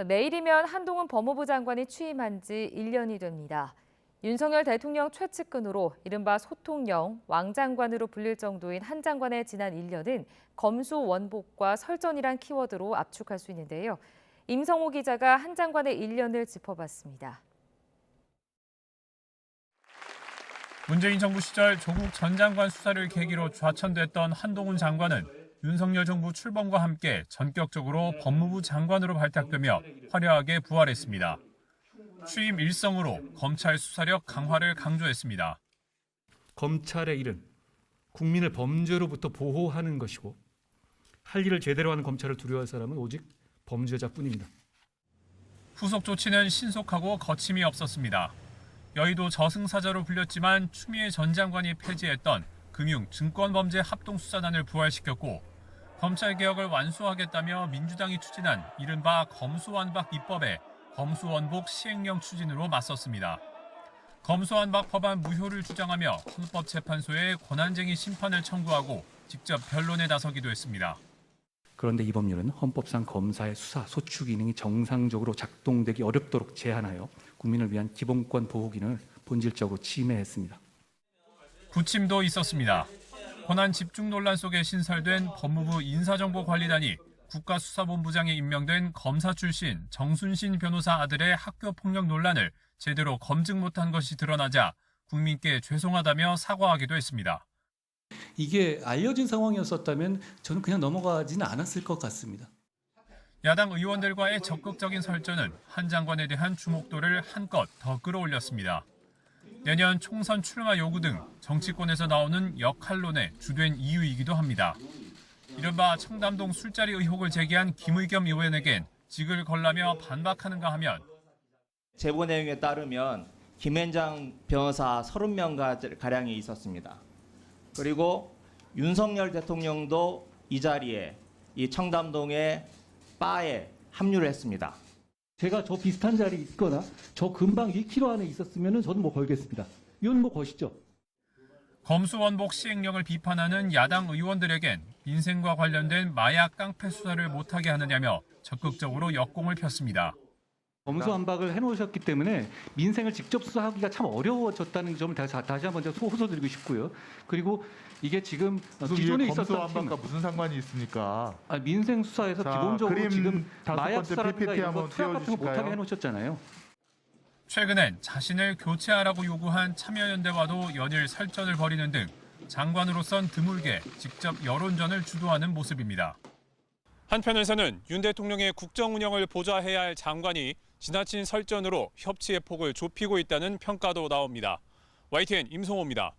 내일이면 한동훈 법무부 장관이 취임한 지 1년이 됩니다. 윤석열 대통령 최측근으로 이른바 소통령, 왕 장관으로 불릴 정도인 한 장관의 지난 1년은 검수원복과 설전이란 키워드로 압축할 수 있는데요. 임성호 기자가 한 장관의 1년을 짚어봤습니다. 문재인 정부 시절 조국 전 장관 수사를 계기로 좌천됐던 한동훈 장관은 윤석열 정부 출범과 함께 전격적으로 법무부 장관으로 발탁되며 화려하게 부활했습니다. 취임 일성으로 검찰 수사력 강화를 강조했습니다. 검찰의 일은 국민을 범죄로부터 보호하는 것이고 할 일을 제대로 하는 검찰을 두려워할 사람은 오직 범죄자뿐입니다. 후속 조치는 신속하고 거침이 없었습니다. 여의도 저승사자로 불렸지만 추미애 전 장관이 폐지했던 금융-증권범죄 합동수사단을 부활시켰고 검찰개혁을 완수하겠다며 민주당이 추진한 이른바 검수완박 입법에 검수원복 시행령 추진으로 맞섰습니다. 검수완박 법안 무효를 주장하며 헌법재판소에 권한쟁의 심판을 청구하고 직접 변론에 나서기도 했습니다. 그런데 이 법률은 헌법상 검사의 수사, 소추 기능이 정상적으로 작동되기 어렵도록 제한하여 국민을 위한 기본권 보호 기능을 본질적으로 침해했습니다. 부침도 있었습니다. 권한 집중 논란 속에 신설된 법무부 인사정보관리단이 국가수사본부장에 임명된 검사 출신 정순신 변호사 아들의 학교폭력 논란을 제대로 검증 못한 것이 드러나자 국민께 죄송하다며 사과하기도 했습니다. 이게 알려진 상황이었었다면 저는 그냥 넘어가지는 않았을 것 같습니다. 야당 의원들과의 적극적인 설전은 한 장관에 대한 주목도를 한껏 더 끌어올렸습니다. 내년 총선 출마 요구 등 정치권에서 나오는 역할론의 주된 이유이기도 합니다. 이른바 청담동 술자리 의혹을 제기한 김의겸 의원에겐 직을 걸라며 반박하는가 하면 제보 내용에 따르면 김앤장 변호사 30명가량이 있었습니다. 그리고 윤석열 대통령도 이 자리에 이 청담동의 바에 합류를 했습니다. 제가 저 비슷한 자리에 있거나 저 근방 1km 안에 있었으면 저도 뭐 걸겠습니다. 이건 뭐 거시죠. 검수원복 시행령을 비판하는 야당 의원들에겐 민생과 관련된 마약 깡패 수사를 못하게 하느냐며 적극적으로 역공을 폈습니다. 검수완박을 해놓으셨기 때문에 민생을 직접 수사하기가 참 어려워졌다는 점을 다시 한번 호소드리고 싶고요. 그리고 이게 지금 기존에 있었던 검수완박과 무슨 상관이 있습니까? 민생 수사에서 기본적으로 지금 마약 수사라든가 이런 거 투약 같은 거 띄워주실까요? 못하게 해놓으셨잖아요. 최근엔 자신을 교체하라고 요구한 참여연대와도 연일 설전을 벌이는 등 장관으로선 드물게 직접 여론전을 주도하는 모습입니다. 한편에서는 윤 대통령의 국정 운영을 보좌해야 할 장관이 지나친 설전으로 협치의 폭을 좁히고 있다는 평가도 나옵니다. YTN 임성호입니다.